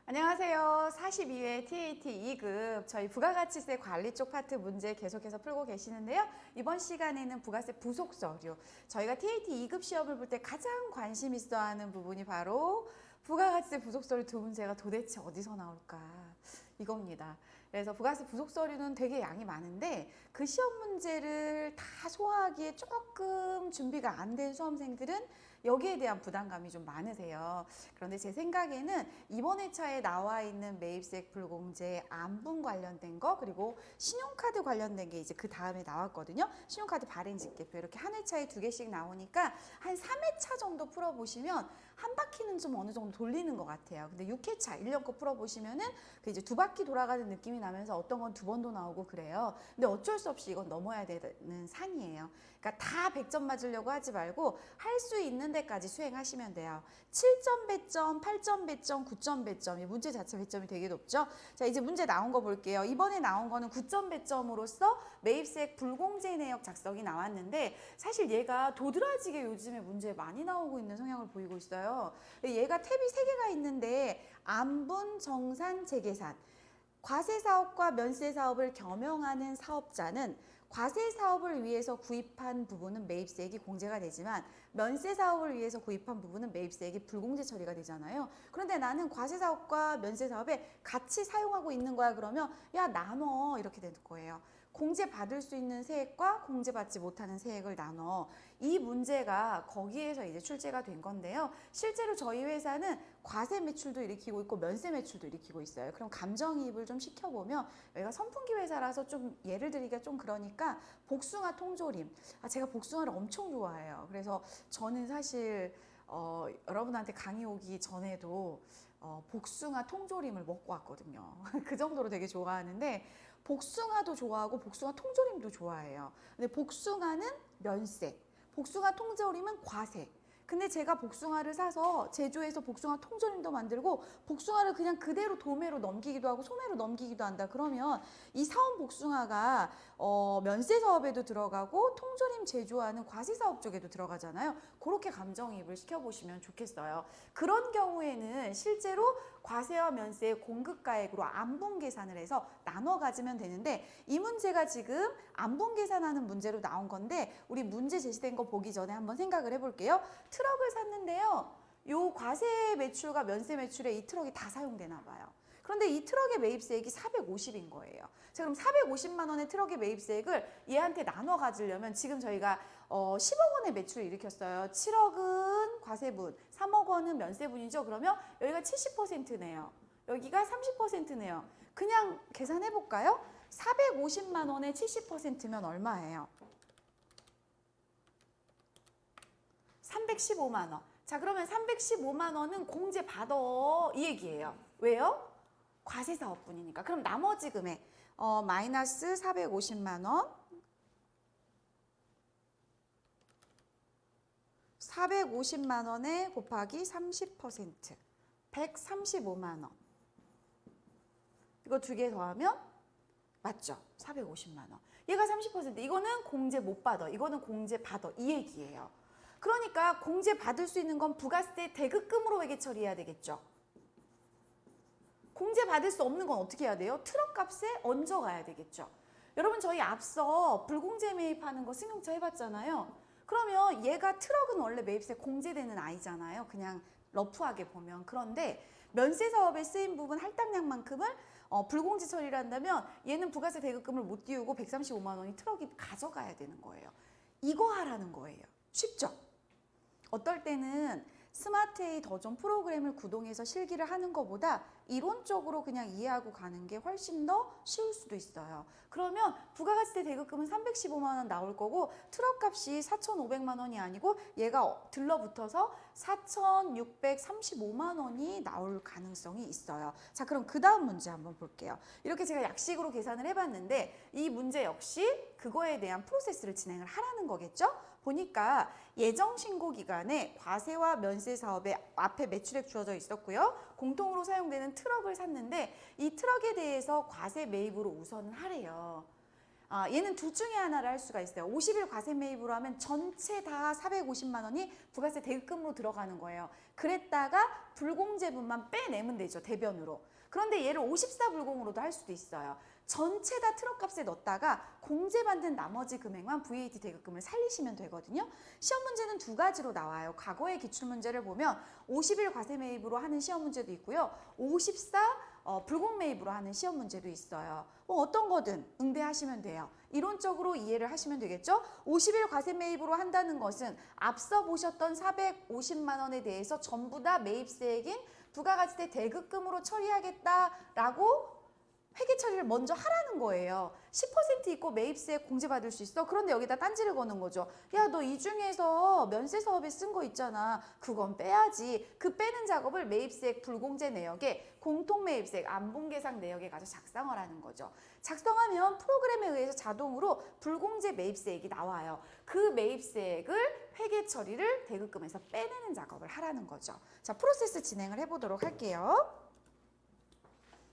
안녕하세요. 42회 TAT 2급 저희 부가가치세 관리 쪽 파트 문제 계속해서 풀고 계시는데요. 이번 시간에는 부가세 부속 서류. 저희가 TAT 2급 시험을 볼 때 가장 관심 있어 하는 부분이 바로 부가가치세 부속 서류 두 문제가 도대체 어디서 나올까? 이겁니다. 그래서 부가세 부속 서류는 되게 양이 많은데 그 시험 문제를 다 소화하기에 조금 준비가 안 된 수험생들은 여기에 대한 부담감이 좀 많으세요. 그런데 제 생각에는 이번 회차에 나와 있는 매입세액 불공제 안분 관련된 거 그리고 신용카드 관련된 게 이제 그 다음에 나왔거든요. 신용카드 발행직계표 이렇게 한 회차에 두 개씩 나오니까 한 3회차 정도 풀어보시면 한 바퀴는 좀 어느 정도 돌리는 것 같아요. 근데 6회차 1년 거 풀어보시면은 그 이제 두 바퀴 돌아가는 느낌이 나면서 어떤 건 두 번도 나오고 그래요. 근데 어쩔 수 없이 이건 넘어야 되는 산이에요. 그러니까 다 100점 맞으려고 하지 말고 할 수 있는 데까지 수행하시면 돼요. 7점 배점, 8점 배점, 9점 배점. 이 문제 자체 배점이 되게 높죠. 자, 이제 문제 나온 거 볼게요. 이번에 나온 거는 9점 배점으로서 매입세액 불공제 내역 작성이 나왔는데 사실 얘가 도드라지게 요즘에 문제에 많이 나오고 있는 성향을 보이고 있어요. 얘가 탭이 3개가 있는데 안분, 정산, 재계산. 과세사업과 면세사업을 겸용하는 사업자는 과세사업을 위해서 구입한 부분은 매입세액이 공제가 되지만 면세사업을 위해서 구입한 부분은 매입세액이 불공제 처리가 되잖아요. 그런데 나는 과세사업과 면세사업에 같이 사용하고 있는 거야 그러면 야 나눠 이렇게 되는 거예요. 공제받을 수 있는 세액과 공제받지 못하는 세액을 나눠. 이 문제가 거기에서 이제 출제가 된 건데요. 실제로 저희 회사는 과세 매출도 일으키고 있고 면세 매출도 일으키고 있어요. 그럼 감정이입을 좀 시켜보면 여기가 선풍기 회사라서 좀 예를 들기가 좀 그러니까 복숭아 통조림. 제가 복숭아를 엄청 좋아해요. 그래서 저는 사실 여러분한테 강의 오기 전에도 복숭아 통조림을 먹고 왔거든요. 그 정도로 되게 좋아하는데 복숭아도 좋아하고 복숭아 통조림도 좋아해요. 근데 복숭아는 면세, 복숭아 통조림은 과세. 근데 제가 복숭아를 사서 제조해서 복숭아 통조림도 만들고 복숭아를 그냥 그대로 도매로 넘기기도 하고 소매로 넘기기도 한다. 그러면 이 사온 복숭아가 면세 사업에도 들어가고 통조림 제조하는 과세 사업 쪽에도 들어가잖아요. 그렇게 감정이입을 시켜보시면 좋겠어요. 그런 경우에는 실제로 과세와 면세의 공급가액으로 안분 계산을 해서 나눠 가지면 되는데 이 문제가 지금 안분 계산하는 문제로 나온 건데 우리 문제 제시된 거 보기 전에 한번 생각을 해볼게요. 트럭을 샀는데요. 요 과세 매출과 면세 매출에 이 트럭이 다 사용되나 봐요. 그런데 이 트럭의 매입세액이 450인 거예요. 자, 그럼 450만 원의 트럭의 매입세액을 얘한테 나눠 가지려면 지금 저희가 10억 원의 매출을 일으켰어요. 7억은 과세분, 3억 원은 면세분이죠. 그러면 여기가 70%네요. 여기가 30%네요. 그냥 계산해 볼까요? 450만 원의 70%면 얼마예요? 315만 원. 자, 그러면 315만 원은 공제 받아 이 얘기예요. 왜요? 과세 사업분이니까. 그럼 나머지 금액 마이너스 450만 원 450만 원에 곱하기 30% 135만 원. 이거 두 개 더하면 맞죠? 450만 원. 얘가 30%. 이거는 공제 못 받아. 이거는 공제 받아. 이 얘기예요. 그러니까 공제 받을 수 있는 건 부가세 대급금으로 회계 처리해야 되겠죠. 공제 받을 수 없는 건 어떻게 해야 돼요? 트럭 값에 얹어 가야 되겠죠. 여러분 저희 앞서 불공제 매입하는 거 승용차 해봤잖아요. 그러면 얘가 트럭은 원래 매입세 공제되는 아이잖아요. 그냥 러프하게 보면. 그런데 면세 사업에 쓰인 부분 할당량만큼을 불공제 처리를 한다면 얘는 부가세 대급금을 못 띄우고 135만 원이 트럭이 가져가야 되는 거예요. 이거 하라는 거예요. 쉽죠? 어떨 때는 스마트A 더존 프로그램을 구동해서 실기를 하는 것보다 이론적으로 그냥 이해하고 가는 게 훨씬 더 쉬울 수도 있어요. 그러면 부가가치세 대급금은 315만 원 나올 거고 트럭 값이 4,500만 원이 아니고 얘가 들러붙어서 4,635만 원이 나올 가능성이 있어요. 자, 그럼 그 다음 문제 한번 볼게요. 이렇게 제가 약식으로 계산을 해봤는데 이 문제 역시 그거에 대한 프로세스를 진행을 하라는 거겠죠? 보니까 예정신고 기간에 과세와 면세 사업에 앞에 매출액 주어져 있었고요. 공통으로 사용되는 트럭을 샀는데 이 트럭에 대해서 과세 매입으로 우선은 하래요. 얘는 둘 중에 하나를 할 수가 있어요. 50일 과세 매입으로 하면 전체 다 450만 원이 부가세 대급금으로 들어가는 거예요. 그랬다가 불공제분만 빼내면 되죠. 대변으로. 그런데 얘를 54 불공으로도 할 수도 있어요. 전체 다 트럭값에 넣었다가 공제받는 나머지 금액만 VAT 대급금을 살리시면 되거든요. 시험 문제는 두 가지로 나와요. 과거의 기출문제를 보면 50일 과세 매입으로 하는 시험 문제도 있고요. 54 불공 매입으로 하는 시험 문제도 있어요. 어떤 거든 응대하시면 돼요. 이론적으로 이해를 하시면 되겠죠? 50일 과세 매입으로 한다는 것은 앞서 보셨던 450만 원에 대해서 전부 다 매입세액인 부가가치세 대급금으로 처리하겠다라고 회계 처리를 먼저 하라는 거예요. 10% 있고 매입세 공제받을 수 있어? 그런데 여기다 딴지를 거는 거죠. 야, 너 이 중에서 면세 사업에 쓴 거 있잖아. 그건 빼야지. 그 빼는 작업을 매입세액 불공제 내역에 공통매입세액 안분계상 내역에 가서 작성을 하는 거죠. 작성하면 프로그램에 의해서 자동으로 불공제 매입세액이 나와요. 그 매입세액을 회계 처리를 대급금에서 빼내는 작업을 하라는 거죠. 자, 프로세스 진행을 해보도록 할게요.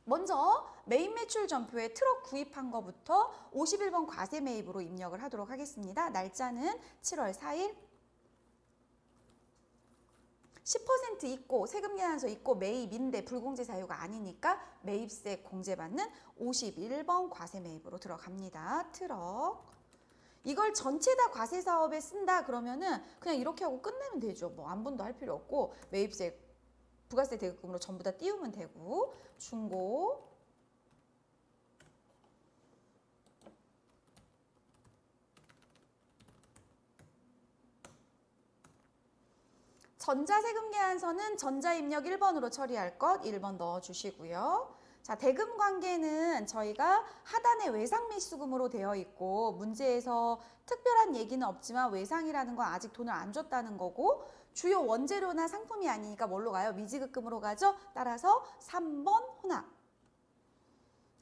먼저 매입 매출 전표에 트럭 구입한 거부터 51번 과세 매입으로 입력을 하도록 하겠습니다. 날짜는 7월 4일. 10% 있고 세금 계산서 있고 매입인데 불공제 사유가 아니니까 매입세 공제받는 51번 과세 매입으로 들어갑니다. 트럭. 이걸 전체 다 과세 사업에 쓴다 그러면은 그냥 이렇게 하고 끝내면 되죠. 뭐 안분도 할 필요 없고 매입세 부가세 대급금으로 전부 다 띄우면 되고. 중고 전자세금 계산서는 전자입력 1번으로 처리할 것 1번 넣어주시고요. 자, 대금 관계는 저희가 하단에 외상 미수금으로 되어 있고 문제에서 특별한 얘기는 없지만 외상이라는 건 아직 돈을 안 줬다는 거고 주요 원재료나 상품이 아니니까 뭘로 가요? 미지급금으로 가죠? 따라서 3번 혼합.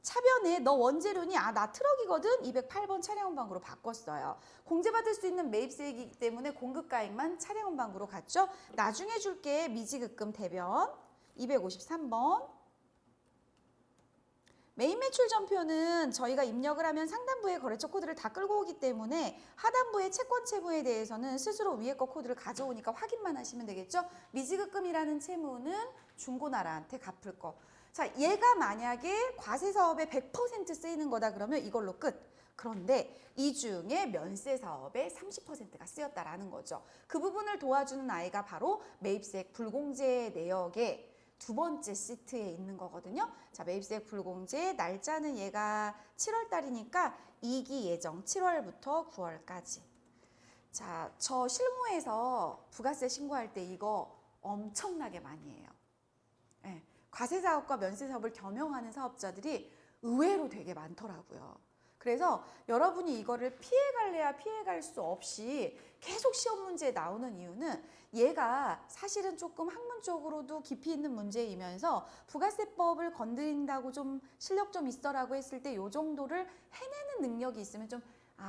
차변에 너 원재료니? 나 트럭이거든? 208번 차량원방구로 바꿨어요. 공제받을 수 있는 매입세액이기 때문에 공급가액만 차량원방구로 갔죠? 나중에 줄게 미지급금 대변 253번. 매입 매출 전표는 저희가 입력을 하면 상단부의 거래처 코드를 다 끌고 오기 때문에 하단부의 채권 채무에 대해서는 스스로 위에 거 코드를 가져오니까 확인만 하시면 되겠죠? 미지급금이라는 채무는 중고나라한테 갚을 거. 자, 얘가 만약에 과세 사업에 100% 쓰이는 거다 그러면 이걸로 끝. 그런데 이 중에 면세 사업에 30%가 쓰였다라는 거죠. 그 부분을 도와주는 아이가 바로 매입세액 불공제 내역에 두 번째 시트에 있는 거거든요. 자, 매입세액 불공제 날짜는 얘가 7월 달이니까 2기 예정 7월부터 9월까지. 자, 저 실무에서 부가세 신고할 때 이거 엄청나게 많이 해요. 네, 과세 사업과 면세 사업을 겸용하는 사업자들이 의외로 되게 많더라고요. 그래서 여러분이 이거를 피해갈래야 피해갈 수 없이 계속 시험 문제에 나오는 이유는 얘가 사실은 조금 학문적으로도 깊이 있는 문제이면서 부가세법을 건드린다고 좀 실력 좀 있어라고 했을 때 요 정도를 해내는 능력이 있으면 좀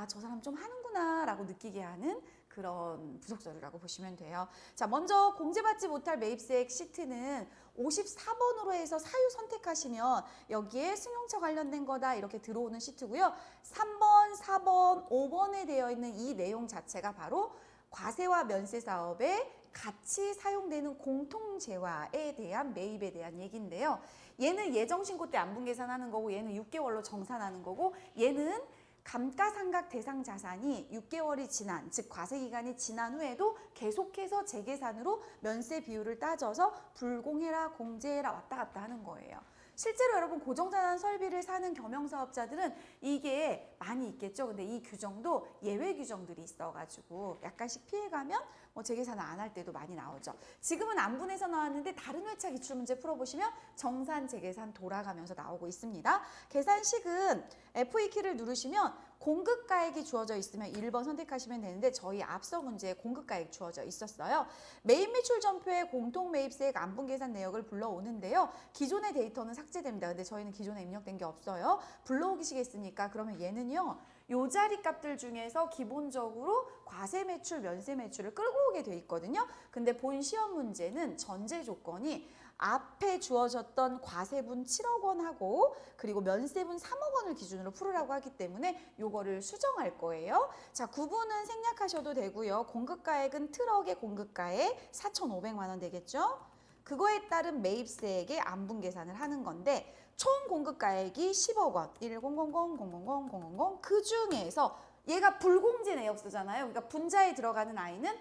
저 사람 좀 하는구나 라고 느끼게 하는 그런 부속서류라고 보시면 돼요. 자, 먼저 공제받지 못할 매입세액 시트는 54번으로 해서 사유 선택하시면 여기에 승용차 관련된 거다 이렇게 들어오는 시트고요. 3번, 4번, 5번에 되어 있는 이 내용 자체가 바로 과세와 면세 사업에 같이 사용되는 공통재화에 대한 매입에 대한 얘기인데요. 얘는 예정신고 때 안분 계산하는 거고 얘는 6개월로 정산하는 거고 얘는 감가상각 대상 자산이 6개월이 지난, 즉 과세기간이 지난 후에도 계속해서 재계산으로 면세 비율을 따져서 불공해라 공제해라 왔다 갔다 하는 거예요. 실제로 여러분 고정자산 설비를 사는 겸용사업자들은 이게 많이 있겠죠. 근데 이 규정도 예외 규정들이 있어가지고 약간씩 피해가면 재계산을 안 할 때도 많이 나오죠. 지금은 안분해서 나왔는데 다른 회차 기출문제 풀어보시면 정산 재계산 돌아가면서 나오고 있습니다. 계산식은 F2키를 누르시면 공급가액이 주어져 있으면 1번 선택하시면 되는데 저희 앞서 문제에 공급가액 주어져 있었어요. 매입 매출 전표에 공통매입세액 안분계산 내역을 불러오는데요. 기존의 데이터는 삭제됩니다. 근데 저희는 기존에 입력된 게 없어요. 불러오시겠습니까? 그러면 얘는요. 요 자리 값들 중에서 기본적으로 과세 매출, 면세 매출을 끌고 오게 돼 있거든요. 근데 본 시험 문제는 전제 조건이 앞에 주어졌던 과세분 7억 원하고 그리고 면세분 3억 원을 기준으로 풀으라고 하기 때문에 요거를 수정할 거예요. 자, 구분은 생략하셔도 되고요. 공급가액은 트럭의 공급가액 4,500만 원 되겠죠? 그거에 따른 매입세액의 안분 계산을 하는 건데 총 공급가액이 10억 원, 100000000 그 중에서 얘가 불공제 내역서잖아요. 그러니까 분자에 들어가는 아이는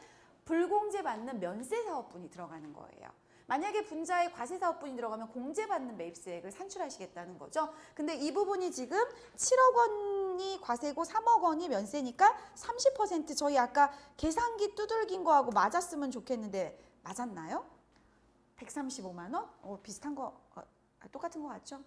불공제 받는 면세 사업분이 들어가는 거예요. 만약에 분자에 과세 사업분이 들어가면 공제받는 매입세액을 산출하시겠다는 거죠. 근데 이 부분이 지금 7억 원이 과세고 3억 원이 면세니까 30% 저희 아까 계산기 두들긴 거하고 맞았으면 좋겠는데 맞았나요? 135만 원? 비슷한 거 똑같은 거 같죠?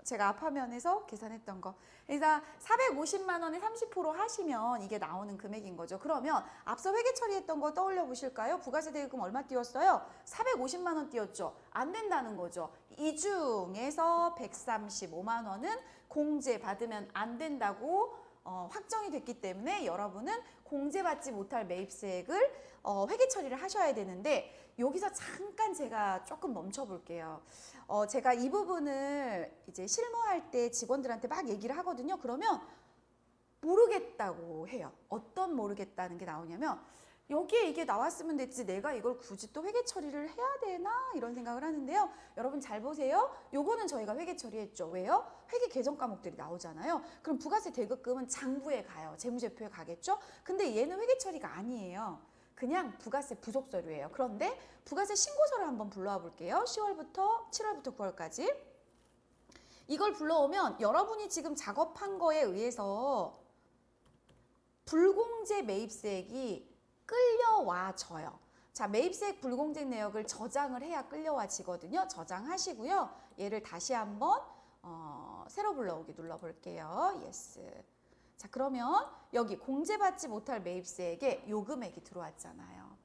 제가 앞화면에서 계산했던 거. 그래서 450만 원에 30% 하시면 이게 나오는 금액인 거죠. 그러면 앞서 회계 처리했던 거 떠올려 보실까요? 부가세 대금 얼마 띄웠어요? 450만 원 띄웠죠. 안 된다는 거죠. 이 중에서 135만 원은 공제 받으면 안 된다고 확정이 됐기 때문에 여러분은 공제받지 못할 매입세액을 회계 처리를 하셔야 되는데 여기서 잠깐 제가 조금 멈춰 볼게요. 제가 이 부분을 이제 실무할 때 직원들한테 막 얘기를 하거든요. 그러면 모르겠다고 해요. 어떤 모르겠다는 게 나오냐면 여기에 이게 나왔으면 됐지 내가 이걸 굳이 또 회계 처리를 해야 되나 이런 생각을 하는데요. 여러분 잘 보세요. 요거는 저희가 회계 처리했죠. 왜요? 회계 개정 과목들이 나오잖아요. 그럼 부가세 대급금은 장부에 가요. 재무제표에 가겠죠. 근데 얘는 회계 처리가 아니에요. 그냥 부가세 부속 서류예요. 그런데 부가세 신고서를 한번 불러와 볼게요. 10월부터 7월부터 9월까지. 이걸 불러오면 여러분이 지금 작업한 거에 의해서 불공제 매입세액이 끌려와져요. 자, 매입세액 불공제 내역을 저장을 해야 끌려와지거든요. 저장하시고요. 얘를 다시 한번 새로 불러오기 눌러볼게요. 예스. 자, 그러면 여기 공제받지 못할 매입세액에 요 금액이 들어왔잖아요.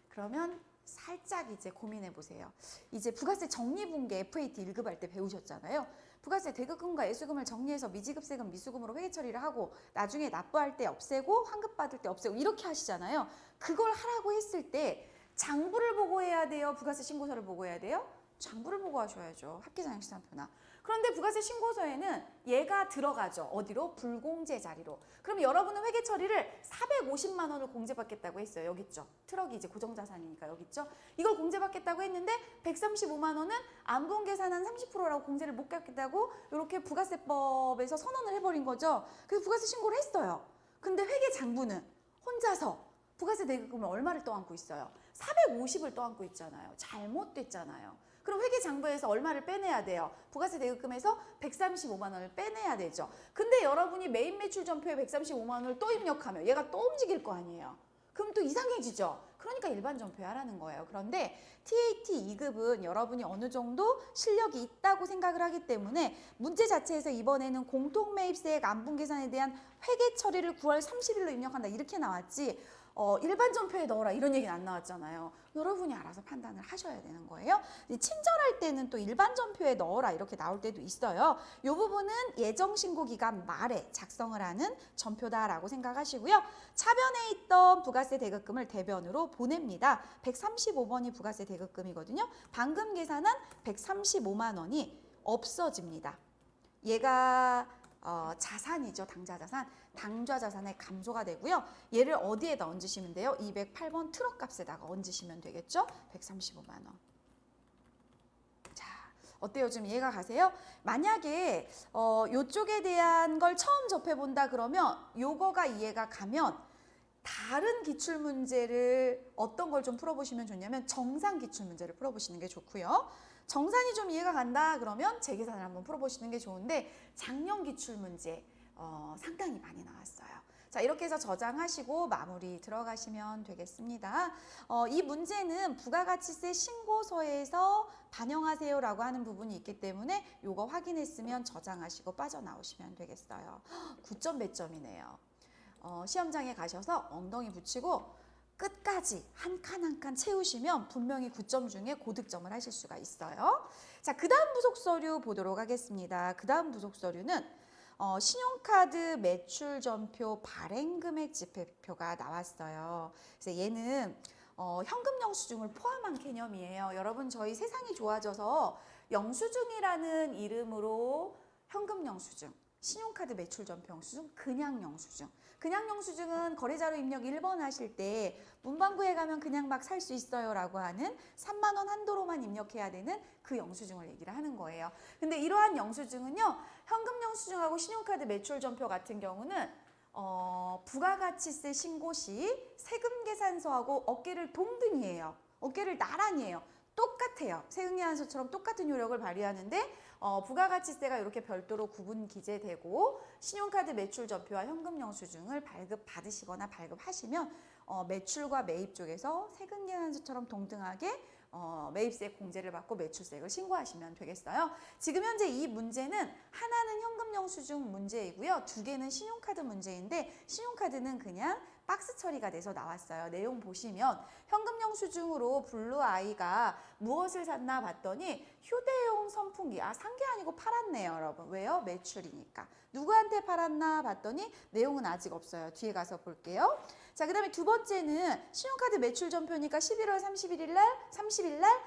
그러면 살짝 이제 고민해 보세요. 이제 부가세 정리분계 FAT 1급 할 때 배우셨잖아요. 부가세 대급금과 예수금을 정리해서 미지급세금 미수금으로 회계 처리를 하고 나중에 납부할 때 없애고 환급받을 때 없애고 이렇게 하시잖아요. 그걸 하라고 했을 때 장부를 보고 해야 돼요? 부가세 신고서를 보고 해야 돼요? 장부를 보고 하셔야죠. 합계장식산표나. 그런데 부가세 신고서에는 얘가 들어가죠. 어디로? 불공제 자리로. 그럼 여러분은 회계 처리를 450만 원을 공제받겠다고 했어요. 여기 있죠. 트럭이 이제 고정자산이니까 여기 있죠. 이걸 공제받겠다고 했는데 135만 원은 안분 계산한 30%라고 공제를 못 받겠다고 이렇게 부가세법에서 선언을 해버린 거죠. 그래서 부가세 신고를 했어요. 근데 회계 장부는 혼자서 부가세 대급금을 얼마를 떠안고 있어요? 450을 떠안고 있잖아요. 잘못됐잖아요. 그럼 회계장부에서 얼마를 빼내야 돼요? 부가세 대급금에서 135만 원을 빼내야 되죠. 근데 여러분이 매입 매출 전표에 135만 원을 또 입력하면 얘가 또 움직일 거 아니에요. 그럼 또 이상해지죠. 그러니까 일반 전표에 하라는 거예요. 그런데 TAT 2급은 여러분이 어느 정도 실력이 있다고 생각을 하기 때문에 문제 자체에서 이번에는 공통매입세액 안분 계산에 대한 회계 처리를 9월 30일로 입력한다 이렇게 나왔지 일반 전표에 넣어라 이런 얘기는 안 나왔잖아요. 여러분이 알아서 판단을 하셔야 되는 거예요. 친절할 때는 또 일반 전표에 넣어라 이렇게 나올 때도 있어요. 이 부분은 예정신고 기간 말에 작성을 하는 전표다라고 생각하시고요. 차변에 있던 부가세 대급금을 대변으로 보냅니다. 135번이 부가세 대급금이거든요. 방금 계산한 135만 원이 없어집니다. 얘가 자산이죠. 당좌자산. 당좌자산의 감소가 되고요. 얘를 어디에다 얹으시면 돼요? 208번 트럭 값에다가 얹으시면 되겠죠? 135만 원. 자, 어때요? 좀 이해가 가세요? 만약에 요쪽에 대한 걸 처음 접해본다 그러면 요거가 이해가 가면 다른 기출문제를 어떤 걸 좀 풀어보시면 좋냐면 정산 기출문제를 풀어보시는 게 좋고요. 정산이 좀 이해가 간다 그러면 재계산을 한번 풀어보시는 게 좋은데 작년 기출문제 상당히 많이 나왔어요. 자, 이렇게 해서 저장하시고 마무리 들어가시면 되겠습니다. 이 문제는 부가가치세 신고서에서 반영하세요라고 하는 부분이 있기 때문에 이거 확인했으면 저장하시고 빠져나오시면 되겠어요. 9점 배점이네요. 시험장에 가셔서 엉덩이 붙이고 끝까지 한 칸 한 칸 채우시면 분명히 9점 중에 고득점을 하실 수가 있어요. 자, 그 다음 부속서류 보도록 하겠습니다. 그 다음 부속서류는 신용카드 매출전표 발행금액 지표가 나왔어요. 그래서 얘는 현금 영수증을 포함한 개념이에요. 여러분 저희 세상이 좋아져서 영수증이라는 이름으로 현금 영수증, 신용카드 매출 전표 영수증, 그냥 영수증. 그냥 영수증은 거래자로 입력 1번 하실 때 문방구에 가면 그냥 막 살 수 있어요 라고 하는 3만 원 한도로만 입력해야 되는 그 영수증을 얘기를 하는 거예요. 근데 이러한 영수증은요, 현금 영수증하고 신용카드 매출 전표 같은 경우는 부가가치세 신고 시 세금 계산서하고 어깨를 동등히 해요. 어깨를 나란히 해요. 똑같아요. 세금계산서처럼 똑같은 효력을 발휘하는데 부가가치세가 이렇게 별도로 구분 기재되고 신용카드 매출 전표와 현금 영수증을 발급받으시거나 발급하시면 매출과 매입 쪽에서 세금계산서처럼 동등하게 매입세 공제를 받고 매출세액을 신고하시면 되겠어요. 지금 현재 이 문제는 하나는 현금 영수증 문제이고요. 두 개는 신용카드 문제인데 신용카드는 그냥 박스 처리가 돼서 나왔어요. 내용 보시면 현금 영수증으로 블루아이가 무엇을 샀나 봤더니 휴대용 선풍기. 산 게 아니고 팔았네요, 여러분. 왜요? 매출이니까. 누구한테 팔았나 봤더니 내용은 아직 없어요. 뒤에 가서 볼게요. 자, 그 다음에 두 번째는 신용카드 매출 전표니까 11월 30일 날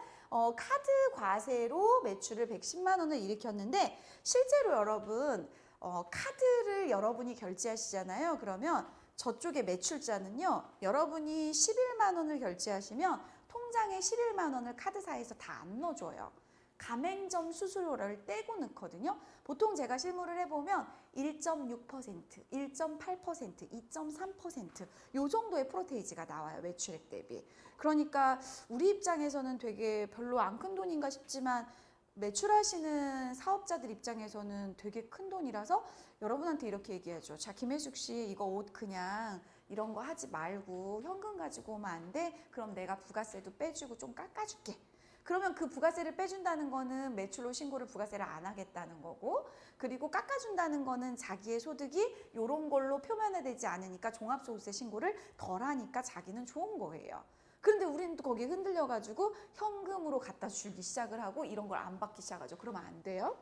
카드 과세로 매출을 110만 원을 일으켰는데 실제로 여러분 카드를 여러분이 결제하시잖아요. 그러면 저쪽에 매출자는요, 여러분이 11만 원을 결제하시면 통장에 11만 원을 카드사에서 다 안 넣어줘요. 가맹점 수수료를 떼고 넣거든요. 보통 제가 실무를 해보면 1.6%, 1.8%, 2.3% 요 정도의 프로테이지가 나와요. 매출액 대비. 그러니까 우리 입장에서는 되게 별로 안 큰 돈인가 싶지만 매출하시는 사업자들 입장에서는 되게 큰 돈이라서 여러분한테 이렇게 얘기하죠. 자, 김혜숙 씨 이거 옷 그냥 이런 거 하지 말고 현금 가지고 오면 안 돼? 그럼 내가 부가세도 빼주고 좀 깎아줄게. 그러면 그 부가세를 빼준다는 거는 매출로 신고를 부가세를 안 하겠다는 거고, 그리고 깎아준다는 거는 자기의 소득이 이런 걸로 표면화되지 않으니까 종합소득세 신고를 덜 하니까 자기는 좋은 거예요. 그런데 우리는 또 거기에 흔들려가지고 현금으로 갖다 주기 시작을 하고 이런 걸 안 받기 시작하죠. 그러면 안 돼요.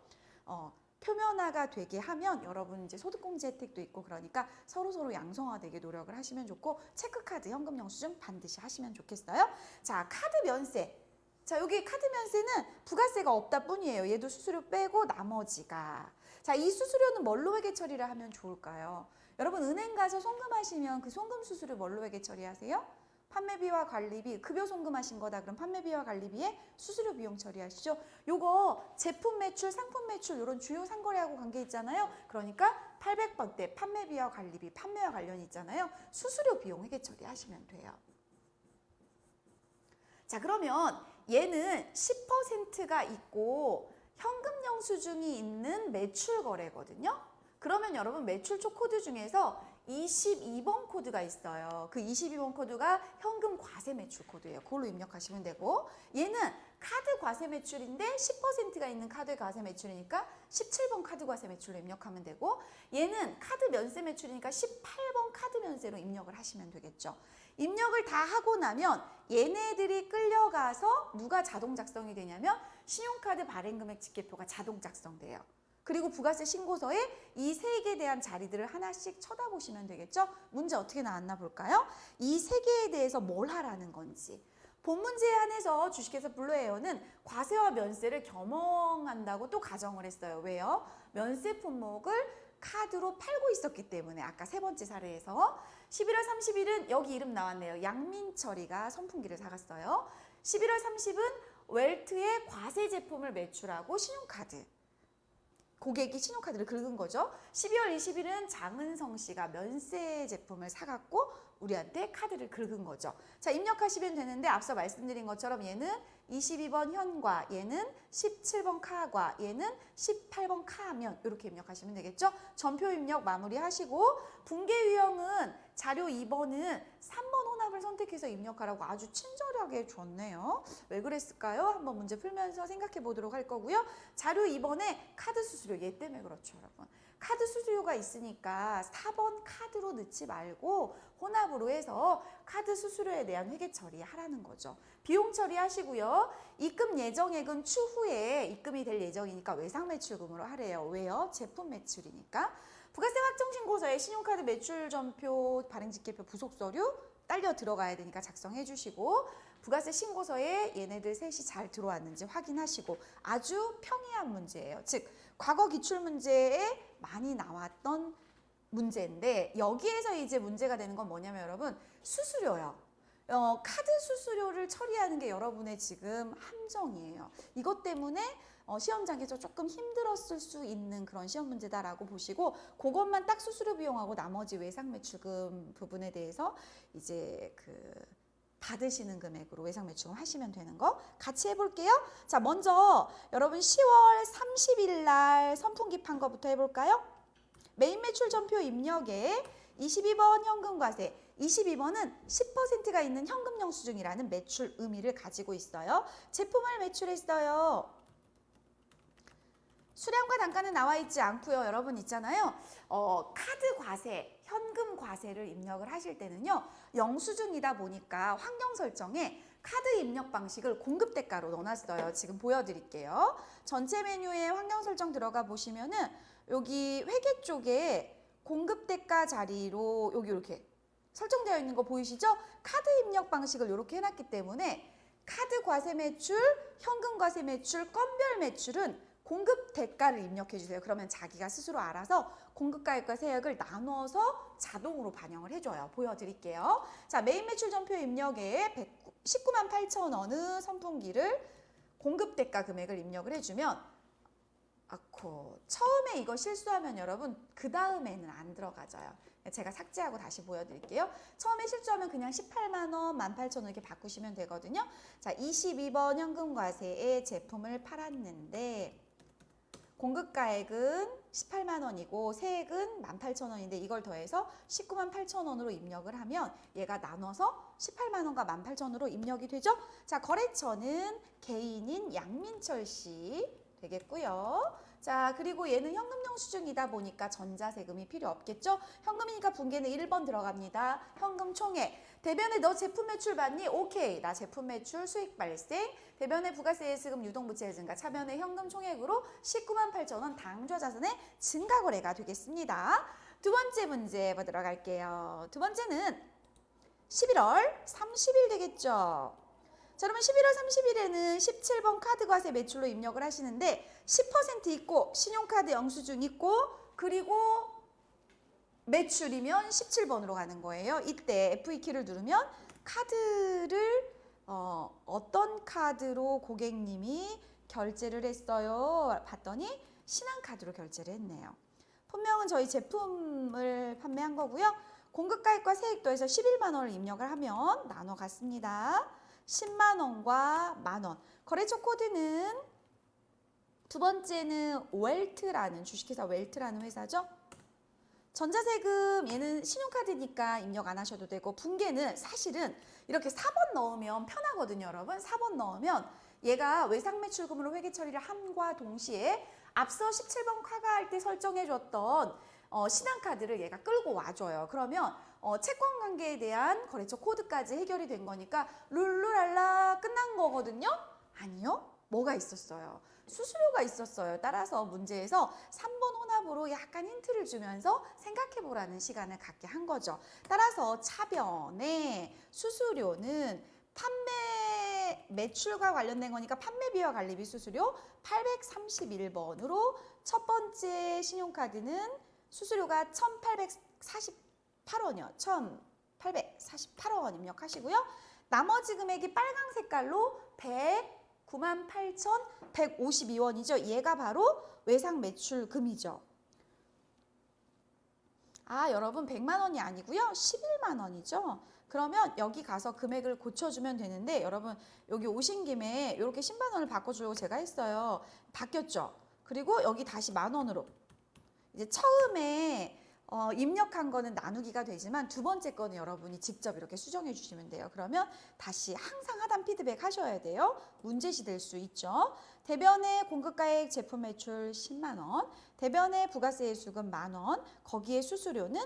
표면화가 되게 하면 여러분 이제 소득공제 혜택도 있고 그러니까 서로 양성화되게 노력을 하시면 좋고, 체크카드, 현금 영수증 반드시 하시면 좋겠어요. 자, 카드 면세. 자, 여기 카드 면세는 부가세가 없다 뿐이에요. 얘도 수수료 빼고 나머지가. 자, 이 수수료는 뭘로 회계 처리를 하면 좋을까요? 여러분 은행 가서 송금하시면 그 송금 수수료 뭘로 회계 처리하세요? 판매비와 관리비, 급여 송금하신 거다. 그럼 판매비와 관리비에 수수료 비용 처리하시죠. 요거 제품 매출, 상품 매출 이런 주요 상거래하고 관계 있잖아요. 그러니까 800번대 판매비와 관리비, 판매와 관련이 있잖아요. 수수료 비용 회계 처리하시면 돼요. 자, 그러면 얘는 10%가 있고 현금 영수증이 있는 매출 거래거든요. 그러면 여러분 매출초 코드 중에서 22번 코드가 있어요. 그 22번 코드가 현금 과세 매출 코드예요. 그걸로 입력하시면 되고, 얘는 카드 과세 매출인데 10%가 있는 카드 과세 매출이니까 17번 카드 과세 매출로 입력하면 되고, 얘는 카드 면세 매출이니까 18번 카드 면세로 입력을 하시면 되겠죠. 입력을 다 하고 나면 얘네들이 끌려가서 누가 자동 작성이 되냐면 신용카드 발행금액 집계표가 자동 작성돼요. 그리고 부가세 신고서에 이 세개에 대한 자리들을 하나씩 쳐다보시면 되겠죠. 문제 어떻게 나왔나 볼까요? 이 세 개에 대해서 뭘 하라는 건지. 본 문제에 한해서 주식회사 블루에어는 과세와 면세를 겸용한다고 또 가정을 했어요. 왜요? 면세 품목을 카드로 팔고 있었기 때문에. 아까 세 번째 사례에서 11월 30일은 여기 이름 나왔네요. 양민철이가 선풍기를 사갔어요. 11월 30은 웰트의 과세 제품을 매출하고 신용카드, 고객이 신용카드를 긁은 거죠. 12월 20일은 장은성 씨가 면세 제품을 사갖고 우리한테 카드를 긁은 거죠. 자, 입력하시면 되는데 앞서 말씀드린 것처럼 얘는 22번 현과, 얘는 17번 카과, 얘는 18번 카면 이렇게 입력하시면 되겠죠. 전표 입력 마무리하시고, 붕괴 유형은 자료 2번은 3번 혼합을 선택해서 입력하라고 아주 친절하게 줬네요. 왜 그랬을까요? 한번 문제 풀면서 생각해 보도록 할 거고요. 자료 2번에 카드 수수료, 얘 때문에 그렇죠, 여러분. 카드 수수료가 있으니까 4번 카드로 넣지 말고 혼합으로 해서 카드 수수료에 대한 회계 처리하라는 거죠. 비용 처리하시고요. 입금 예정액은 추후에 입금이 될 예정이니까 외상매출금으로 하래요. 왜요? 제품 매출이니까. 부가세 확정신고서에 신용카드 매출 전표, 발행집계표, 부속서류 딸려 들어가야 되니까 작성해 주시고 부가세 신고서에 얘네들 셋이 잘 들어왔는지 확인하시고 아주 평이한 문제예요. 즉 과거 기출문제에 많이 나왔던 문제인데 여기에서 이제 문제가 되는 건 뭐냐면 여러분 수수료요. 카드 수수료를 처리하는 게 여러분의 지금 함정이에요. 이것 때문에 시험장에서 조금 힘들었을 수 있는 그런 시험 문제다라고 보시고 그것만 딱 수수료 비용하고 나머지 외상 매출금 부분에 대해서 이제 받으시는 금액으로 외상 매출금 하시면 되는 거 같이 해볼게요. 자, 먼저 여러분 10월 30일 날 선풍기 판 거부터 해볼까요? 메인 매출 전표 입력에 22번 현금과세, 22번은 10%가 있는 현금 영수증이라는 매출 의미를 가지고 있어요. 제품을 매출했어요. 수량과 단가는 나와 있지 않고요. 여러분 있잖아요. 카드 과세, 현금 과세를 입력을 하실 때는요. 영수증이다 보니까 환경 설정에 카드 입력 방식을 공급 대가로 넣어놨어요. 지금 보여드릴게요. 전체 메뉴에 환경 설정 들어가 보시면은 여기 회계 쪽에 공급 대가 자리로 여기 이렇게 설정되어 있는 거 보이시죠? 카드 입력 방식을 이렇게 해놨기 때문에 카드 과세 매출, 현금 과세 매출, 건별 매출은 공급 대가를 입력해 주세요. 그러면 자기가 스스로 알아서 공급가액과 세액을 나눠서 자동으로 반영을 해줘요. 보여드릴게요. 자, 메인 매출 전표 입력에 19만 8천 원의 선풍기를 공급 대가 금액을 입력을 해주면 처음에 이거 실수하면 여러분 그 다음에는 안 들어가져요. 제가 삭제하고 다시 보여드릴게요. 처음에 실수하면 그냥 18만 원, 18,000원 이렇게 바꾸시면 되거든요. 자, 22번 현금과세에 제품을 팔았는데 공급가액은 18만 원이고 세액은 18,000원인데 이걸 더해서 19만 8천 원으로 입력을 하면 얘가 나눠서 18만 원과 18,000원으로 입력이 되죠. 자, 거래처는 개인인 양민철 씨 되겠고요. 자, 그리고 얘는 현금 영수증이다 보니까 전자세금이 필요 없겠죠? 현금이니까 분계는 1번 들어갑니다. 현금 총액. 대변에 너 제품 매출 받니? 오케이. 나 제품 매출 수익 발생. 대변에 부가세 예수금 유동부채 증가. 차변에 현금 총액으로 19만 8천 원 당좌 자산의 증가 거래가 되겠습니다. 두 번째 문제 보도록 할게요. 두 번째는 11월 30일 되겠죠? 자, 그러면 11월 30일에는 17번 카드 과세 매출로 입력을 하시는데 10% 있고 신용카드 영수증 있고 그리고 매출이면 17번으로 가는 거예요. 이때 F2키를 누르면 카드를 어떤 카드로 고객님이 결제를 했어요? 봤더니 신한카드로 결제를 했네요. 분명은 저희 제품을 판매한 거고요. 공급가액과 세액 더해서 11만 원을 입력을 하면 나눠 갔습니다. 10만 원과 만 원. 거래처 코드는 두 번째는 웰트라는 주식회사 웰트라는 회사죠. 전자세금 얘는 신용카드니까 입력 안 하셔도 되고 분계는 사실은 이렇게 4번 넣으면 편하거든요, 여러분. 4번 넣으면 얘가 외상매출금으로 회계 처리를 함과 동시에 앞서 17번 카가할 때 설정해줬던 신한카드를 얘가 끌고 와줘요. 그러면 채권 관계에 대한 거래처 코드까지 해결이 된 거니까 룰루랄라 끝난 거거든요? 아니요. 뭐가 있었어요? 수수료가 있었어요. 따라서 문제에서 3번 혼합으로 약간 힌트를 주면서 생각해보라는 시간을 갖게 한 거죠. 따라서 차변의 수수료는 판매 매출과 관련된 거니까 판매비와 관리비 수수료 831번으로 첫 번째 신용카드는 수수료가 1,848원이요. 1,848원 입력하시고요. 나머지 금액이 빨강 색깔로 109만 8,152원이죠. 얘가 바로 외상 매출금이죠. 아, 여러분 100만 원이 아니고요. 11만 원이죠. 그러면 여기 가서 금액을 고쳐주면 되는데 여러분 여기 오신 김에 이렇게 10만 원을 바꿔주려고 제가 했어요. 바뀌었죠. 그리고 여기 다시 만 원으로 이제 처음에 입력한 거는 나누기가 되지만 두 번째 거는 여러분이 직접 이렇게 수정해 주시면 돼요. 그러면 다시 항상 하단 피드백 하셔야 돼요. 문제시 될 수 있죠. 대변의 공급가액 제품 매출 10만 원, 대변의 부가세 예수금 만 원, 거기에 수수료는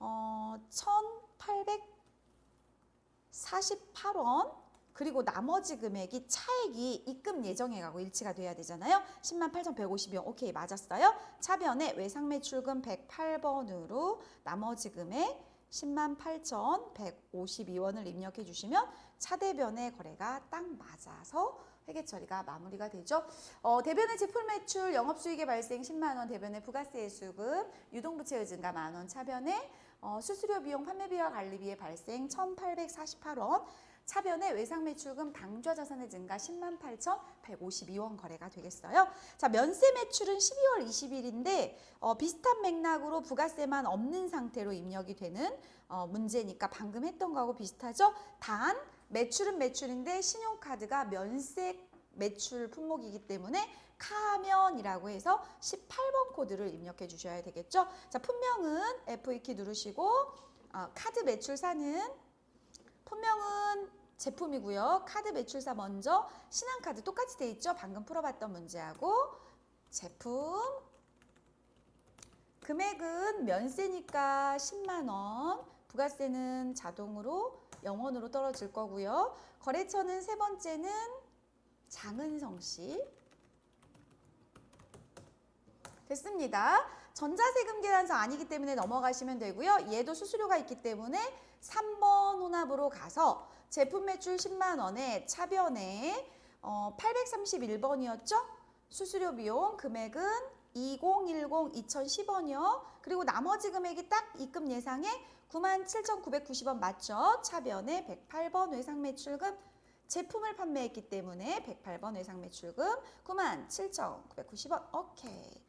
1,848원, 그리고 나머지 금액이 차액이 입금 예정액하고 일치가 돼야 되잖아요. 10만 8,152원. 오케이, 맞았어요. 차변에 외상매출금 108번으로 나머지 금액 108,152원을 입력해 주시면 차대변의 거래가 딱 맞아서 회계 처리가 마무리가 되죠. 대변의 제품 매출, 영업수익의 발생 10만 원, 대변의 부가세 수급, 유동부채의 증가 만원, 차변의 수수료 비용, 판매비와 관리비의 발생 1,848원, 차변의 외상 매출금, 당좌 자산의 증가 10만 8,152원 거래가 되겠어요. 자, 면세 매출은 12월 20일인데 비슷한 맥락으로 부가세만 없는 상태로 입력이 되는 문제니까 방금 했던 거하고 비슷하죠. 단 매출은 매출인데 신용카드가 면세 매출 품목이기 때문에 카면이라고 해서 18번 코드를 입력해 주셔야 되겠죠. 자, 품명은 F2키 누르시고 카드 매출사는 품명은 제품이고요. 카드 매출사 먼저 신한카드 똑같이 돼 있죠. 방금 풀어봤던 문제하고 제품 금액은 면세니까 10만 원, 부가세는 자동으로 0원으로 떨어질 거고요. 거래처는 세 번째는 장은성 씨. 됐습니다. 전자세금 계산서 아니기 때문에 넘어가시면 되고요. 얘도 수수료가 있기 때문에 3번 혼합으로 가서 제품 매출 10만 원에 차변에 831번이었죠? 수수료 비용 금액은 2010 2010원이요. 그리고 나머지 금액이 딱 입금 예상에 97,990원 맞죠? 차변에 108번 외상 매출금 제품을 판매했기 때문에 108번 외상 매출금 97,990원. 오케이.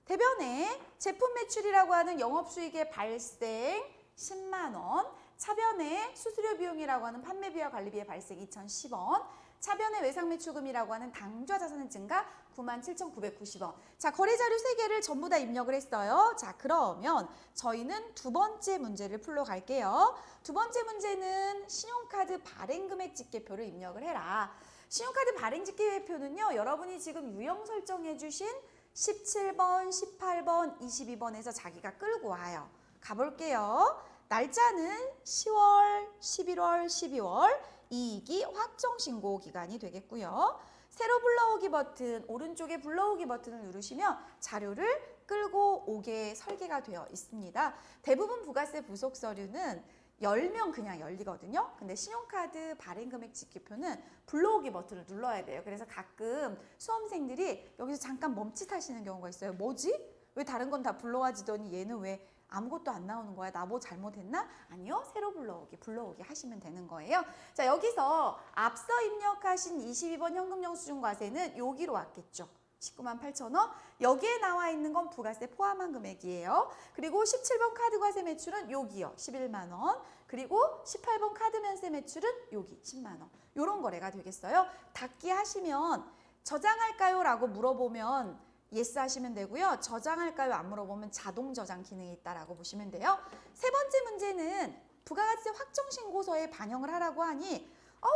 대변에 제품 매출이라고 하는 영업수익의 발생 10만 원, 차변에 수수료 비용이라고 하는 판매비와 관리비의 발생 2,010원, 차변의 외상 매출금이라고 하는 당좌 자산의 증가 97,990원. 자, 거래 자료 3개를 전부 다 입력을 했어요. 자, 그러면 저희는 두 번째 문제를 풀러 갈게요. 두 번째 문제는 신용카드 발행 금액 집계표를 입력을 해라. 신용카드 발행 집계표는요, 여러분이 지금 유형 설정해 주신 17번, 18번, 22번에서 자기가 끌고 와요. 가볼게요. 날짜는 10월, 11월, 12월, 이익이 확정신고 기간이 되겠고요. 새로 불러오기 버튼, 오른쪽에 불러오기 버튼을 누르시면 자료를 끌고 오게 설계가 되어 있습니다. 대부분 부가세 부속 서류는 열면 그냥 열리거든요. 근데 신용카드 발행금액 집계표는 불러오기 버튼을 눌러야 돼요. 그래서 가끔 수험생들이 여기서 잠깐 멈칫하시는 경우가 있어요. 뭐지? 왜 다른 건 다 불러와지더니 얘는 왜 아무것도 안 나오는 거야? 나 뭐 잘못했나? 아니요. 새로 불러오기 하시면 되는 거예요. 자, 여기서 앞서 입력하신 22번 현금 영수증 과세는 여기로 왔겠죠. 19만 8천 원. 여기에 나와 있는 건 부가세 포함한 금액이에요. 그리고 17번 카드 과세 매출은 여기요. 11만 원. 그리고 18번 카드 면세 매출은 여기 10만 원. 요런 거래가 되겠어요. 닫기 하시면 저장할까요? 라고 물어보면 예스 하시면 되고요. 저장할까요? 안 물어보면 자동 저장 기능이 있다라고 보시면 돼요. 세 번째 문제는 부가가치세 확정신고서에 반영을 하라고 하니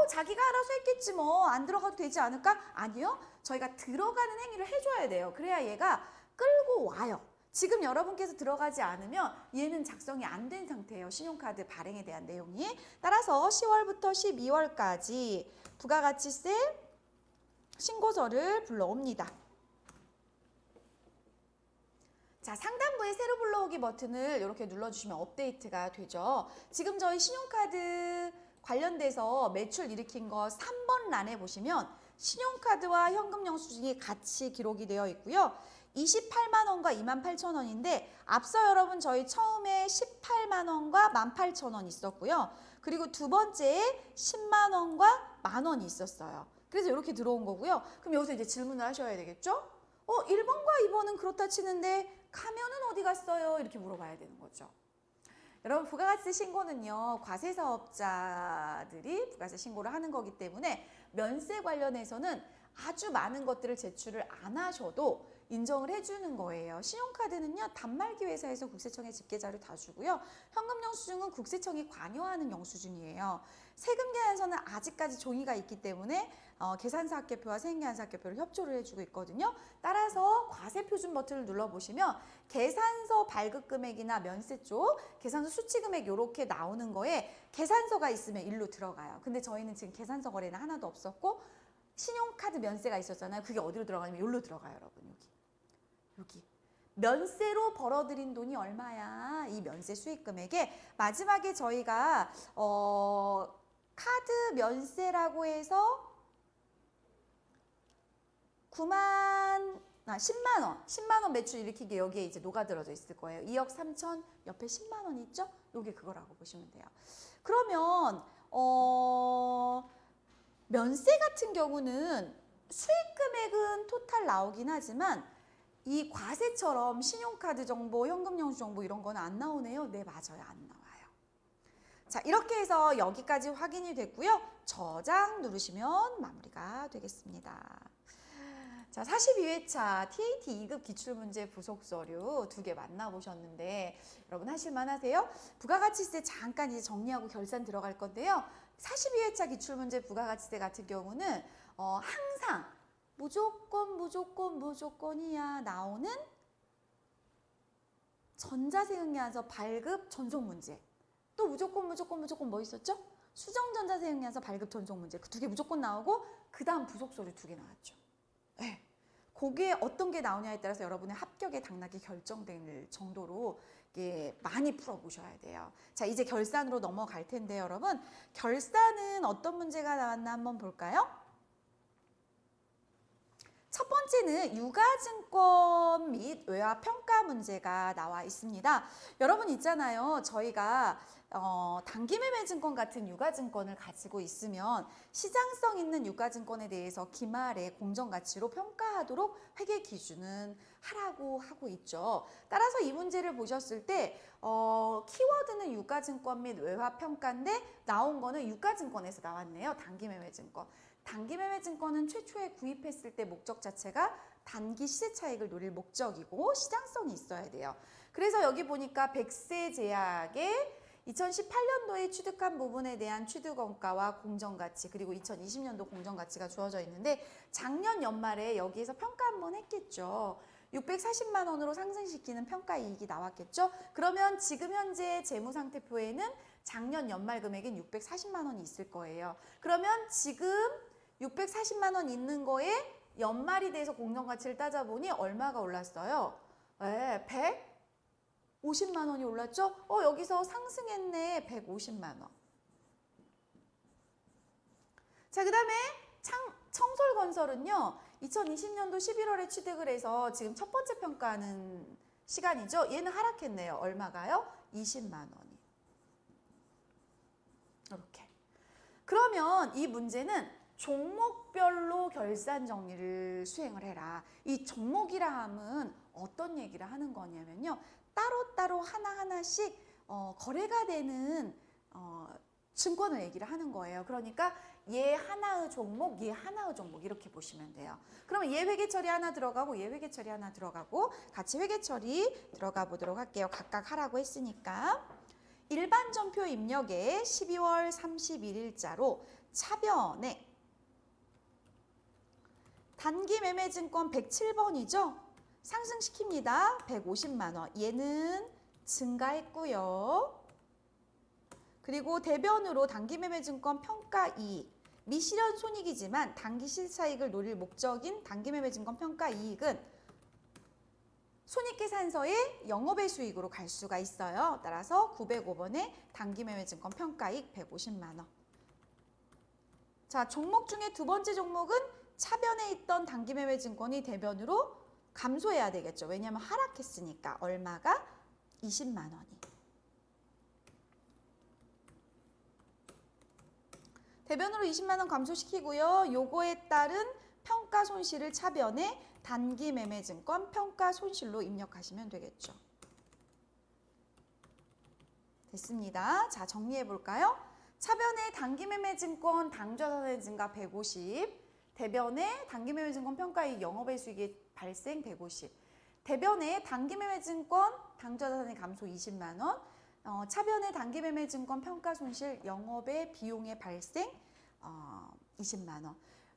자기가 알아서 했겠지 뭐 안 들어가도 되지 않을까? 아니요. 저희가 들어가는 행위를 해줘야 돼요. 그래야 얘가 끌고 와요. 지금 여러분께서 들어가지 않으면 얘는 작성이 안 된 상태예요. 신용카드 발행에 대한 내용이. 따라서 10월부터 12월까지 부가가치세 신고서를 불러옵니다. 자, 상단부에 새로 불러오기 버튼을 이렇게 눌러주시면 업데이트가 되죠. 지금 저희 신용카드 관련돼서 매출 일으킨 거 3번 란에 보시면 신용카드와 현금 영수증이 같이 기록이 되어 있고요. 28만 원과 28,000원인데 앞서 여러분 저희 처음에 18만 원과 18,000원 있었고요. 그리고 두 번째에 10만 원과 만 원이 있었어요. 그래서 이렇게 들어온 거고요. 그럼 여기서 이제 질문을 하셔야 되겠죠? 1번과 2번은 그렇다 치는데 가면은 어디 갔어요? 이렇게 물어봐야 되는 거죠. 여러분 부가가치세 신고는요. 과세사업자들이 부가세 신고를 하는 거기 때문에 면세 관련해서는 아주 많은 것들을 제출을 안 하셔도 인정을 해주는 거예요. 신용카드는요. 단말기 회사에서 국세청에 집계자료 다 주고요. 현금 영수증은 국세청이 관여하는 영수증이에요. 세금 계산서는 아직까지 종이가 있기 때문에 계산서 합계표와 세금계산서 합계표를 협조를 해주고 있거든요. 따라서 과세표준 버튼을 눌러보시면 계산서 발급 금액이나 면세 쪽 계산서 수치 금액 이렇게 나오는 거에 계산서가 있으면 일로 들어가요. 근데 저희는 지금 계산서 거래는 하나도 없었고 신용카드 면세가 있었잖아요. 그게 어디로 들어가냐면 여기로 들어가요, 여러분. 여기. 면세로 벌어들인 돈이 얼마야? 이 면세 수익금액에 마지막에 저희가 카드 면세라고 해서 10만 원 매출 일으키기 여기에 이제 녹아들어져 있을 거예요. 2억 3천 옆에 10만 원 있죠? 요게 그거라고 보시면 돼요. 그러면 면세 같은 경우는 수익 금액은 토탈 나오긴 하지만 이 과세처럼 신용카드 정보, 현금 영수 정보 이런 거는 안 나오네요. 네, 맞아요. 안 나와요. 자, 이렇게 해서 여기까지 확인이 됐고요. 저장 누르시면 마무리가 되겠습니다. 자, 42회차 TAT 2급 기출문제 부속 서류 2개 만나보셨는데 여러분 하실만 하세요? 부가가치세 잠깐 이제 정리하고 결산 들어갈 건데요. 42회차 기출문제 부가가치세 같은 경우는 항상 무조건이야 나오는 전자세금계산서 발급 전속 문제. 또 무조건 뭐 있었죠? 수정전자세금계산서 발급 전속 문제. 그 2개 무조건 나오고 그 다음 부속서류 2개 나왔죠. 네. 그게 어떤 게 나오냐에 따라서 여러분의 합격의 당락이 결정될 정도로 이게 많이 풀어보셔야 돼요. 자, 이제 결산으로 넘어갈 텐데 여러분 결산은 어떤 문제가 나왔나 한번 볼까요? 첫 번째는 유가증권 및 외화평가 문제가 나와 있습니다. 여러분 있잖아요. 저희가 단기매매증권 같은 유가증권을 가지고 있으면 시장성 있는 유가증권에 대해서 기말에 공정가치로 평가하도록 회계 기준은 하라고 하고 있죠. 따라서 이 문제를 보셨을 때 키워드는 유가증권 및 외화평가인데 나온 거는 유가증권에서 나왔네요. 단기매매증권. 단기매매증권은 최초에 구입했을 때 목적 자체가 단기 시세차익을 노릴 목적이고 시장성이 있어야 돼요. 그래서 여기 보니까 백세 제약에 2018년도에 취득한 부분에 대한 취득원가와 공정가치 그리고 2020년도 공정가치가 주어져 있는데 작년 연말에 여기에서 평가 한번 했겠죠. 640만 원으로 상승시키는 평가이익이 나왔겠죠. 그러면 지금 현재 재무상태표에는 작년 연말 금액인 640만 원이 있을 거예요. 그러면 지금 640만 원 있는 거에 연말이 돼서 공정가치를 따져보니 얼마가 올랐어요? 네, 150만 원이 올랐죠? 여기서 상승했네. 150만 원. 자, 그 다음에 청솔건설은요. 2020년도 11월에 취득을 해서 지금 첫 번째 평가하는 시간이죠. 얘는 하락했네요. 얼마가요? 20만 원이. 이렇게. 그러면 이 문제는 종목별로 결산 정리를 수행을 해라. 이 종목이라 함은 어떤 얘기를 하는 거냐면요. 따로따로 하나하나씩 거래가 되는 증권을 얘기를 하는 거예요. 그러니까 얘 하나의 종목, 얘 하나의 종목 이렇게 보시면 돼요. 그러면 얘 회계처리 하나 들어가고 얘 회계처리 하나 들어가고 같이 회계처리 들어가 보도록 할게요. 각각 하라고 했으니까. 일반 전표 입력에 12월 31일자로 차변에 단기매매증권 107번이죠. 상승시킵니다. 150만 원. 얘는 증가했고요. 그리고 대변으로 단기매매증권 평가이익. 미실현 손익이지만 단기 실차익을 노릴 목적인 단기매매증권 평가이익은 손익계산서의 영업의 수익으로 갈 수가 있어요. 따라서 905번에 단기매매증권 평가이익 150만 원. 자, 종목 중에 두 번째 종목은 차변에 있던 단기매매증권이 대변으로 감소해야 되겠죠. 왜냐하면 하락했으니까. 얼마가? 20만 원이. 대변으로 20만 원 감소시키고요. 요거에 따른 평가 손실을 차변에 단기매매증권 평가 손실로 입력하시면 되겠죠. 됐습니다. 자, 정리해 볼까요? 차변에 단기매매증권 당좌자산의 증가 150, 대변에 단기매매증권 평가이익 영업의 수익이 발생 150, 대변에 단기매매증권 당좌자산의 감소 20만 원, 차변에 단기매매증권 평가손실 영업의 비용의 발생 20만 원.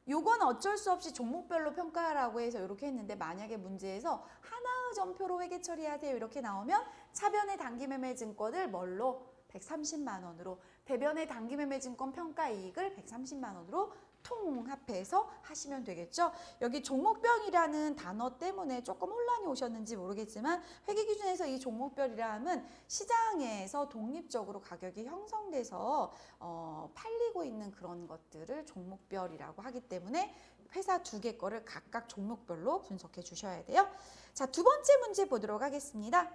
요건 어쩔 수 없이 종목별로 평가하라고 해서 이렇게 했는데 만약에 문제에서 하나의 전표로 회계 처리하세요 이렇게 나오면 차변의 단기매매증권을 뭘로? 130만 원으로, 대변의 단기매매증권 평가이익을 130만 원으로 통합해서 하시면 되겠죠. 여기 종목별이라는 단어 때문에 조금 혼란이 오셨는지 모르겠지만 회계기준에서 이 종목별이라 함은 시장에서 독립적으로 가격이 형성돼서 팔리고 있는 그런 것들을 종목별이라고 하기 때문에 회사 두 개 거를 각각 종목별로 분석해 주셔야 돼요. 자, 두 번째 문제 보도록 하겠습니다.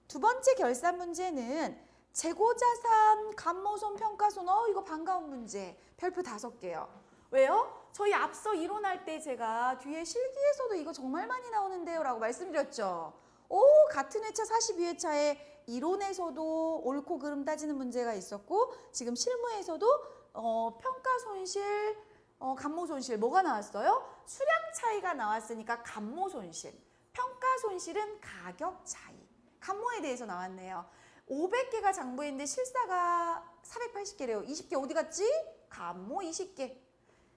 두 번째 결산 문제는 재고자산, 감모손, 평가손. 이거 반가운 문제. 별표 5개요. 왜요? 저희 앞서 이론할 때 제가 뒤에 실기에서도 이거 정말 많이 나오는데요 라고 말씀드렸죠. 같은 회차 42회차에 이론에서도 옳고 그름 따지는 문제가 있었고 지금 실무에서도 평가손실, 감모손실 뭐가 나왔어요? 수량 차이가 나왔으니까 감모손실. 평가손실은 가격 차이. 감모에 대해서 나왔네요. 500개가 장부했는데 실사가 480개래요. 20개 어디 갔지? 감모 20개.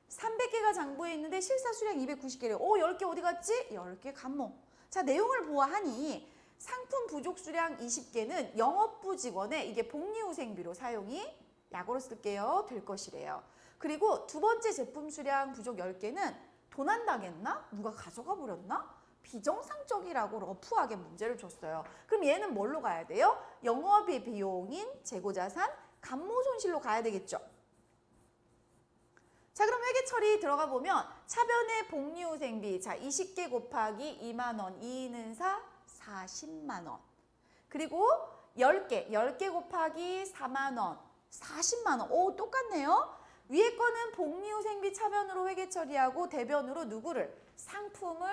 300개가 장부에 있는데 실사 수량 290개래요. 10개 어디 갔지? 10개 감모. 자, 내용을 보아하니 상품 부족 수량 20개는 영업부 직원의 이게 복리후생비로 사용이 약으로 쓸게요. 될 것이래요. 그리고 두 번째 제품 수량 부족 10개는 도난당했나? 누가 가져가 버렸나? 비정상적이라고 러프하게 문제를 줬어요. 그럼 얘는 뭘로 가야 돼요? 영업의 비용인 재고자산, 감모손실로 가야 되겠죠. 자, 그럼 회계처리 들어가 보면 차변의 복리후생비, 자 20개 곱하기 2만 원, 2는 40만 원. 그리고 10개 곱하기 4만 원, 40만 원. 똑같네요. 위에 거는 복리후생비 차변으로 회계처리하고 대변으로 누구를? 상품을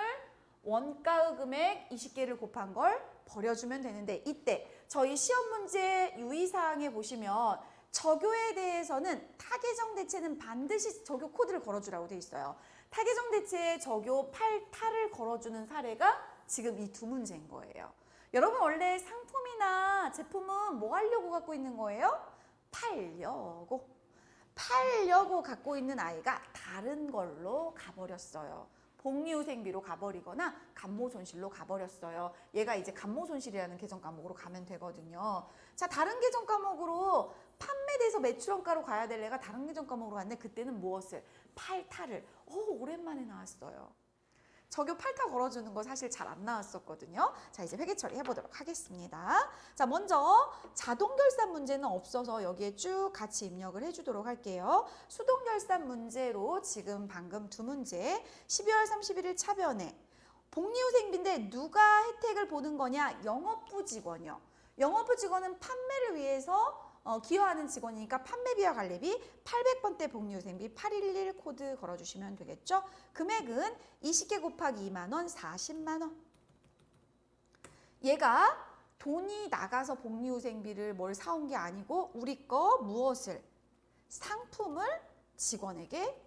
원가의 금액 20개를 곱한 걸 버려주면 되는데 이때 저희 시험 문제 유의사항에 보시면 적요에 대해서는 타계정 대체는 반드시 적요 코드를 걸어주라고 돼 있어요. 타계정 대체에 적요 8타를 걸어주는 사례가 지금 이 두 문제인 거예요. 여러분 원래 상품이나 제품은 뭐 하려고 갖고 있는 거예요? 팔려고. 팔려고 갖고 있는 아이가 다른 걸로 가버렸어요. 복리후생비로 가버리거나 감모손실로 가버렸어요. 얘가 이제 감모손실이라는 계정 과목으로 가면 되거든요. 자, 다른 계정 과목으로 판매돼서 매출원가로 가야 될 애가 다른 계정 과목으로 갔는데 그때는 무엇을? 팔타를. 오랜만에 나왔어요. 적요 8타 걸어주는 거 사실 잘 안 나왔었거든요. 자, 이제 회계 처리해보도록 하겠습니다. 자, 먼저 자동결산 문제는 없어서 여기에 쭉 같이 입력을 해주도록 할게요. 수동결산 문제로 지금 방금 두 문제 12월 31일 차변에 복리후생비인데 누가 혜택을 보는 거냐? 영업부 직원이요. 영업부 직원은 판매를 위해서 기여하는 직원이니까 판매비와 관리비 800번대 복리후생비 811 코드 걸어주시면 되겠죠. 금액은 20개 곱하기 2만 원, 40만 원. 얘가 돈이 나가서 복리후생비를 뭘 사온 게 아니고 우리 거 무엇을? 상품을 직원에게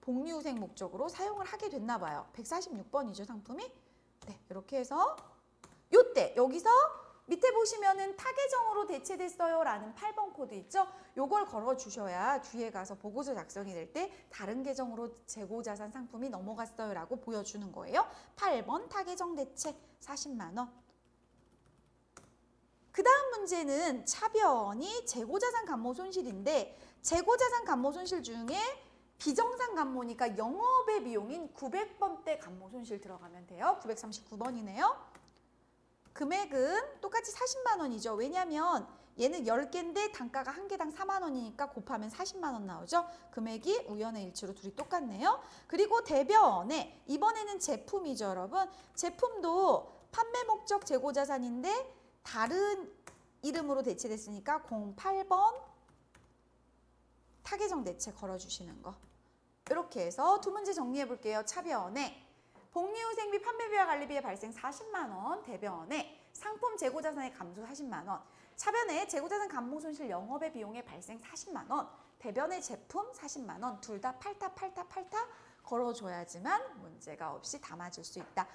복리후생 목적으로 사용을 하게 됐나 봐요. 146번이죠, 상품이. 네, 이렇게 해서 요때 여기서 밑에 보시면은 타계정으로 대체됐어요 라는 8번 코드 있죠? 요걸 걸어주셔야 뒤에 가서 보고서 작성이 될 때 다른 계정으로 재고자산 상품이 넘어갔어요 라고 보여주는 거예요. 8번 타계정 대체 40만 원. 그 다음 문제는 차변이 재고자산 감모손실인데 재고자산 감모손실 중에 비정상 감모니까 영업의 비용인 900번대 감모손실 들어가면 돼요. 939번이네요. 금액은 똑같이 40만 원이죠. 왜냐하면 얘는 10개인데 단가가 한 개당 4만 원이니까 곱하면 40만 원 나오죠. 금액이 우연의 일치로 둘이 똑같네요. 그리고 대변에 이번에는 제품이죠, 여러분. 제품도 판매 목적 재고자산인데 다른 이름으로 대체됐으니까 08번 타계정 대체 걸어주시는 거. 이렇게 해서 두 문제 정리해 볼게요. 차변에 복리후생비 판매비와 관리비의 발생 40만 원, 대변에 상품 재고자산의 감소 40만 원, 차변에 재고자산 감모손실 영업의 비용의 발생 40만 원, 대변의 제품 40만 원, 둘 다 8타 걸어줘야지만 문제가 없이 담아줄 수 있다.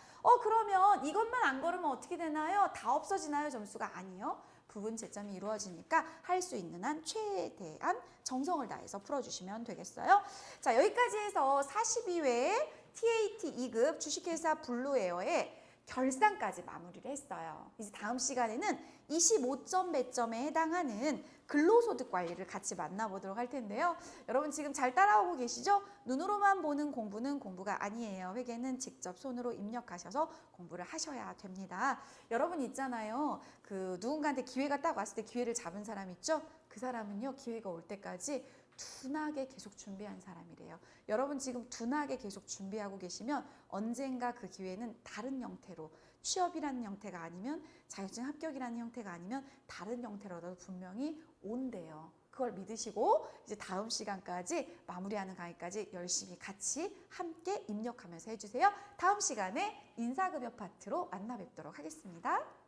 그러면 이것만 안 걸으면 어떻게 되나요? 다 없어지나요? 점수가 아니요. 부분 채점이 이루어지니까 할 수 있는 한 최대한 정성을 다해서 풀어주시면 되겠어요. 자, 여기까지 해서 42회 TAT 2급 주식회사 블루에어의 결산까지 마무리를 했어요. 이제 다음 시간에는 25점 배점에 해당하는 근로소득 관리를 같이 만나보도록 할 텐데요. 여러분 지금 잘 따라오고 계시죠? 눈으로만 보는 공부는 공부가 아니에요. 회계는 직접 손으로 입력하셔서 공부를 하셔야 됩니다. 여러분 있잖아요. 그 누군가한테 기회가 딱 왔을 때 기회를 잡은 사람 있죠? 그 사람은요, 기회가 올 때까지 둔하게 계속 준비한 사람이래요. 여러분 지금 둔하게 계속 준비하고 계시면 언젠가 그 기회는 다른 형태로, 취업이라는 형태가 아니면 자격증 합격이라는 형태가 아니면 다른 형태로도 분명히 온대요. 그걸 믿으시고 이제 다음 시간까지 마무리하는 강의까지 열심히 같이 함께 입력하면서 해주세요. 다음 시간에 인사급여 파트로 만나 뵙도록 하겠습니다.